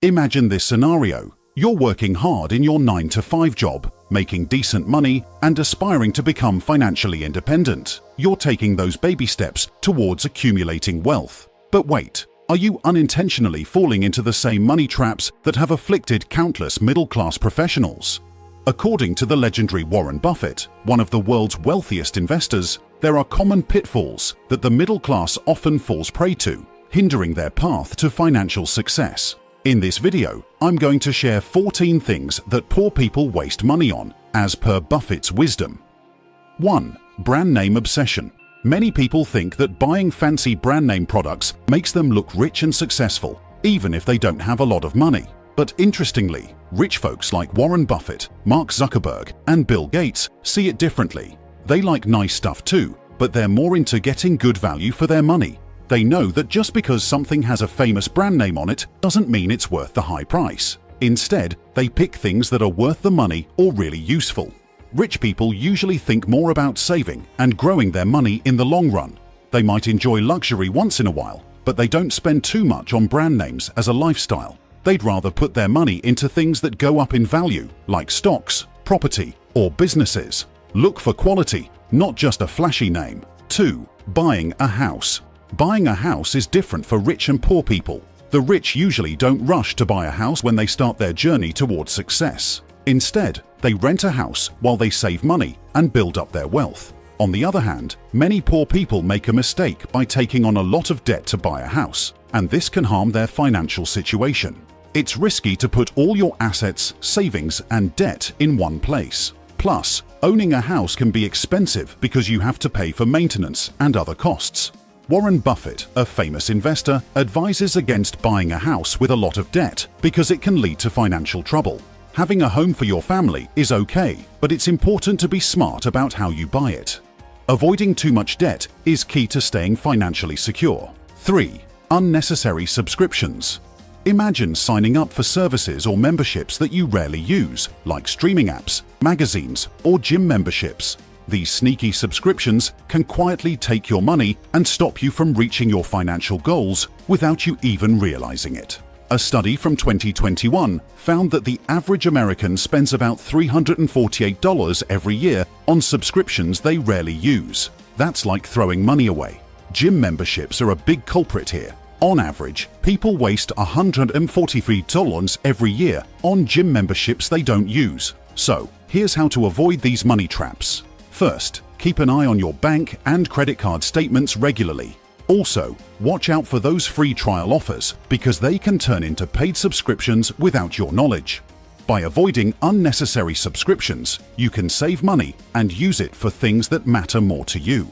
Imagine this scenario. You're working hard in your 9-to-5 job, making decent money and aspiring to become financially independent. You're taking those baby steps towards accumulating wealth. But wait, are you unintentionally falling into the same money traps that have afflicted countless middle-class professionals? According to the legendary Warren Buffett, one of the world's wealthiest investors, there are common pitfalls that the middle class often falls prey to, hindering their path to financial success. In this video, I'm going to share 14 things that poor people waste money on, as per Buffett's wisdom. 1. Brand name obsession. Many people think that buying fancy brand name products makes them look rich and successful, even if they don't have a lot of money. But interestingly, rich folks like Warren Buffett, Mark Zuckerberg, and Bill Gates see it differently. They like nice stuff too, but they're more into getting good value for their money. They know that just because something has a famous brand name on it doesn't mean it's worth the high price. Instead, they pick things that are worth the money or really useful. Rich people usually think more about saving and growing their money in the long run. They might enjoy luxury once in a while, but they don't spend too much on brand names as a lifestyle. They'd rather put their money into things that go up in value, like stocks, property, or businesses. Look for quality, not just a flashy name. 2. Buying a house. Buying a house is different for rich and poor people. The rich usually don't rush to buy a house when they start their journey towards success. Instead, they rent a house while they save money and build up their wealth. On the other hand, many poor people make a mistake by taking on a lot of debt to buy a house, and this can harm their financial situation. It's risky to put all your assets, savings, and debt in one place. Plus, owning a house can be expensive because you have to pay for maintenance and other costs. Warren Buffett, a famous investor, advises against buying a house with a lot of debt because it can lead to financial trouble. Having a home for your family is okay, but it's important to be smart about how you buy it. Avoiding too much debt is key to staying financially secure. 3. Unnecessary subscriptions. Imagine signing up for services or memberships that you rarely use, like streaming apps, magazines, or gym memberships. These sneaky subscriptions can quietly take your money and stop you from reaching your financial goals without you even realizing it. A study from 2021 found that the average American spends about $348 every year on subscriptions they rarely use. That's like throwing money away. Gym memberships are a big culprit here. On average, people waste $143 every year on gym memberships they don't use. So, here's how to avoid these money traps. First, keep an eye on your bank and credit card statements regularly. Also, watch out for those free trial offers because they can turn into paid subscriptions without your knowledge. By avoiding unnecessary subscriptions, you can save money and use it for things that matter more to you.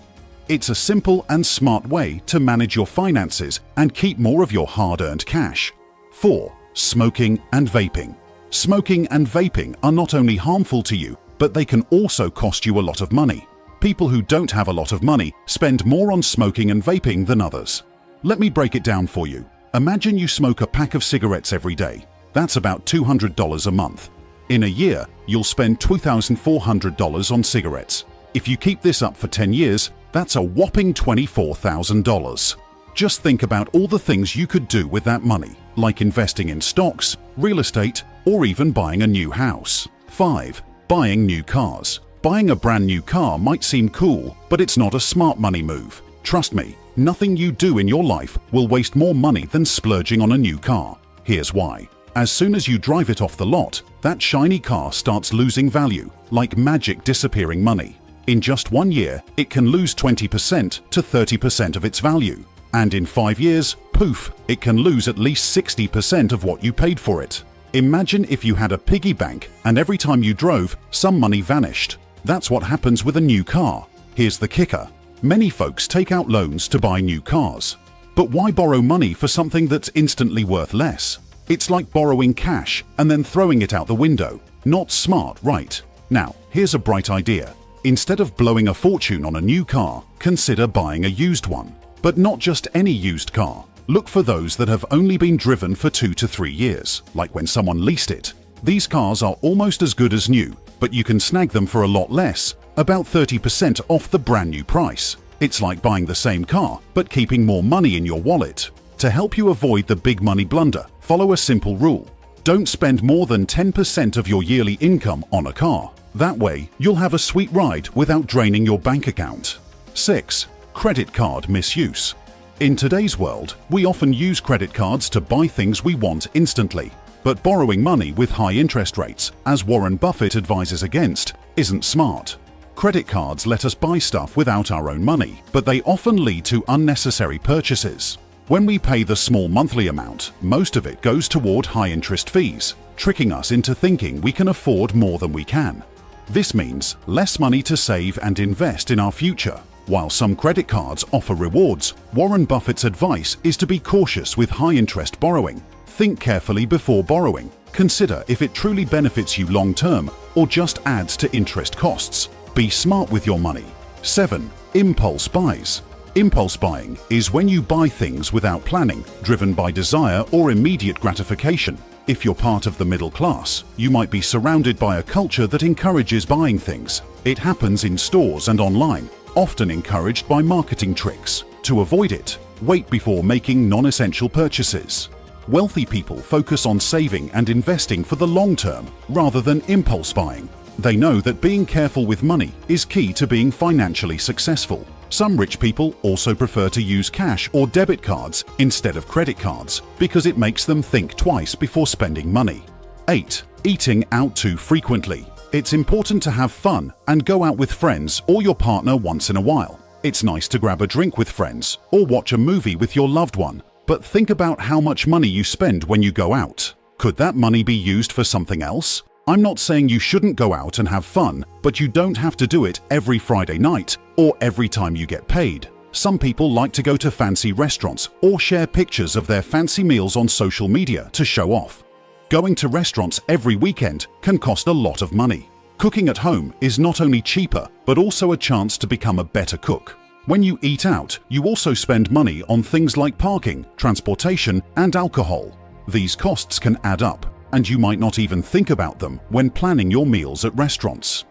It's a simple and smart way to manage your finances and keep more of your hard-earned cash. 4. Smoking and vaping. Smoking and vaping are not only harmful to you, but they can also cost you a lot of money. People who don't have a lot of money spend more on smoking and vaping than others. Let me break it down for you. Imagine you smoke a pack of cigarettes every day. That's about $200 a month. In a year, you'll spend $2,400 on cigarettes. If you keep this up for 10 years, that's a whopping $24,000. Just think about all the things you could do with that money, like investing in stocks, real estate, or even buying a new house. 5. Buying new cars. Buying a brand new car might seem cool, but it's not a smart money move. Trust me, nothing you do in your life will waste more money than splurging on a new car. Here's why. As soon as you drive it off the lot, that shiny car starts losing value, like magic disappearing money. In just 1 year, it can lose 20% to 30% of its value. And in 5 years, poof, it can lose at least 60% of what you paid for it. Imagine if you had a piggy bank and every time you drove, some money vanished. That's what happens with a new car. Here's the kicker. Many folks take out loans to buy new cars. But why borrow money for something that's instantly worth less? It's like borrowing cash and then throwing it out the window. Not smart, right? Now, here's a bright idea. Instead of blowing a fortune on a new car, consider buying a used one. But not just any used car. Look for those that have only been driven for 2 to 3 years, like when someone leased it. These cars are almost as good as new, but you can snag them for a lot less, about 30% off the brand new price. It's like buying the same car, but keeping more money in your wallet. To help you avoid the big money blunder, Follow a simple rule. Don't spend more than 10% of your yearly income on a car. That way, you'll have a sweet ride without draining your bank account. 6. Credit card misuse. In today's world, we often use credit cards to buy things we want instantly. But borrowing money with high interest rates, as Warren Buffett advises against, isn't smart. Credit cards let us buy stuff without our own money, but they often lead to unnecessary purchases. When we pay the small monthly amount, most of it goes toward high-interest fees, tricking us into thinking we can afford more than we can. This means less money to save and invest in our future. While some credit cards offer rewards, Warren Buffett's advice is to be cautious with high-interest borrowing. Think carefully before borrowing. Consider if it truly benefits you long-term or just adds to interest costs. Be smart with your money. 7. Impulse buys. Impulse buying is when you buy things without planning, driven by desire or immediate gratification. If you're part of the middle class, you might be surrounded by a culture that encourages buying things. It happens in stores and online, often encouraged by marketing tricks. To avoid it, wait before making non-essential purchases. Wealthy people focus on saving and investing for the long term rather than impulse buying. They know that being careful with money is key to being financially successful. Some rich people also prefer to use cash or debit cards instead of credit cards because it makes them think twice before spending money. 8. Eating out too frequently. It's important to have fun and go out with friends or your partner once in a while. It's nice to grab a drink with friends or watch a movie with your loved one, but think about how much money you spend when you go out. Could that money be used for something else? I'm not saying you shouldn't go out and have fun, but you don't have to do it every Friday night or every time you get paid. Some people like to go to fancy restaurants or share pictures of their fancy meals on social media to show off. Going to restaurants every weekend can cost a lot of money. Cooking at home is not only cheaper, but also a chance to become a better cook. When you eat out, you also spend money on things like parking, transportation, and alcohol. These costs can add up, and you might not even think about them when planning your meals at restaurants.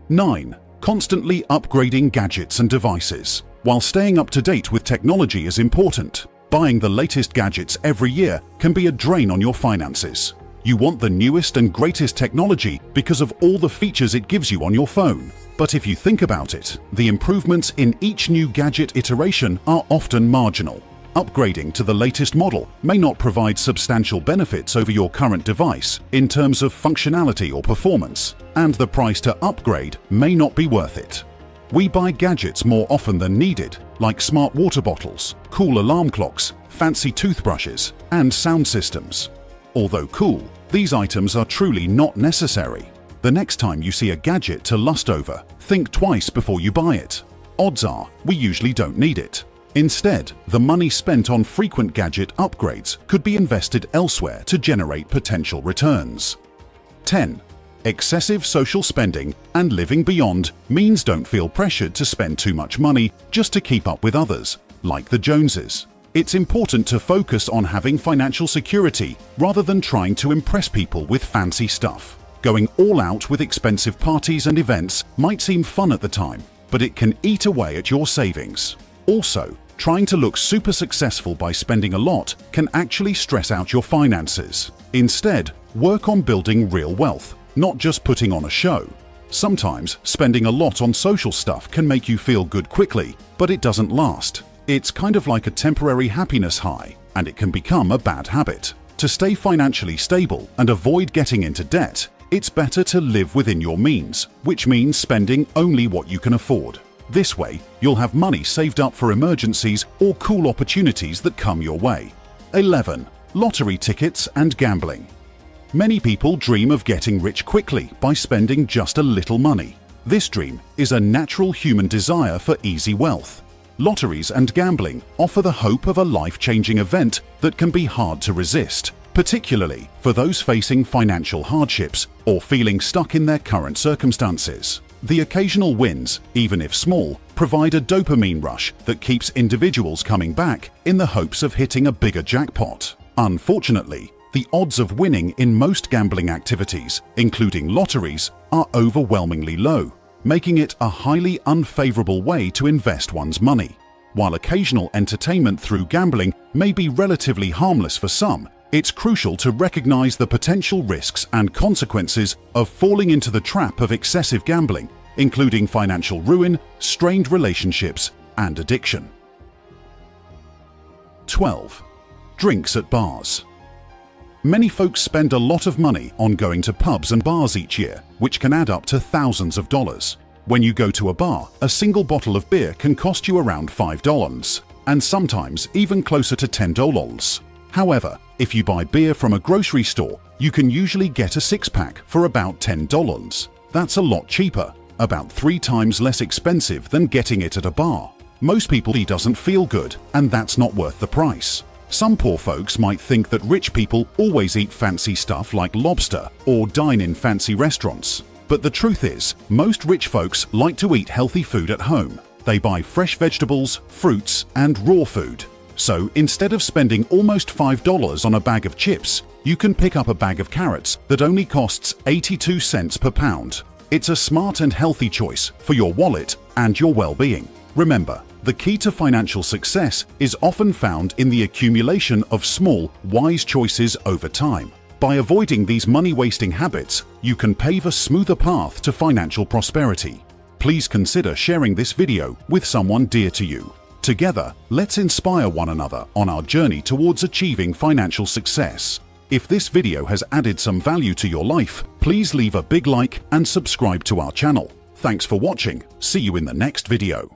9. Constantly upgrading gadgets and devices. While staying up to date with technology is important, buying the latest gadgets every year can be a drain on your finances. You want the newest and greatest technology because of all the features it gives you on your phone. But if you think about it, the improvements in each new gadget iteration are often marginal. Upgrading to the latest model may not provide substantial benefits over your current device in terms of functionality or performance, and the price to upgrade may not be worth it. We buy gadgets more often than needed, like smart water bottles, cool alarm clocks, fancy toothbrushes, and sound systems. Although cool, these items are truly not necessary. The next time you see a gadget to lust over, think twice before you buy it. Odds are, we usually don't need it. Instead, the money spent on frequent gadget upgrades could be invested elsewhere to generate potential returns. 10. Excessive social spending and living beyond means don't feel pressured to spend too much money just to keep up with others, like the Joneses. It's important to focus on having financial security rather than trying to impress people with fancy stuff. Going all out with expensive parties and events might seem fun at the time, but it can eat away at your savings. Also, trying to look super successful by spending a lot can actually stress out your finances. Instead, work on building real wealth, not just putting on a show. Sometimes, spending a lot on social stuff can make you feel good quickly, but it doesn't last. It's kind of like a temporary happiness high, and it can become a bad habit. To stay financially stable and avoid getting into debt, it's better to live within your means, which means spending only what you can afford. This way, you'll have money saved up for emergencies or cool opportunities that come your way. 11. Lottery tickets and gambling. Many people dream of getting rich quickly by spending just a little money. This dream is a natural human desire for easy wealth. Lotteries and gambling offer the hope of a life-changing event that can be hard to resist, particularly for those facing financial hardships or feeling stuck in their current circumstances. The occasional wins, even if small, provide a dopamine rush that keeps individuals coming back in the hopes of hitting a bigger jackpot. Unfortunately, the odds of winning in most gambling activities, including lotteries, are overwhelmingly low, making it a highly unfavorable way to invest one's money. While occasional entertainment through gambling may be relatively harmless for some, It's crucial to recognize the potential risks and consequences of falling into the trap of excessive gambling, including financial ruin, strained relationships, and addiction. 12. Drinks at bars. Many folks spend a lot of money on going to pubs and bars each year, which can add up to thousands of dollars. When you go to a bar, a single bottle of beer can cost you around $5, and sometimes even closer to $10. However, if you buy beer from a grocery store, you can usually get a six-pack for about $10. That's a lot cheaper, about 3 times less expensive than getting it at a bar. Most people doesn't feel good, and that's not worth the price. Some poor folks might think that rich people always eat fancy stuff like lobster or dine in fancy restaurants. But the truth is, most rich folks like to eat healthy food at home. They buy fresh vegetables, fruits, and raw food. So instead of spending almost $5 on a bag of chips, you can pick up a bag of carrots that only costs 82 cents per pound. It's a smart and healthy choice for your wallet and your well-being. Remember, the key to financial success is often found in the accumulation of small, wise choices over time. By avoiding these money-wasting habits, you can pave a smoother path to financial prosperity. Please consider sharing this video with someone dear to you. Together, let's inspire one another on our journey towards achieving financial success. If this video has added some value to your life, please leave a big like and subscribe to our channel. Thanks for watching. See you in the next video.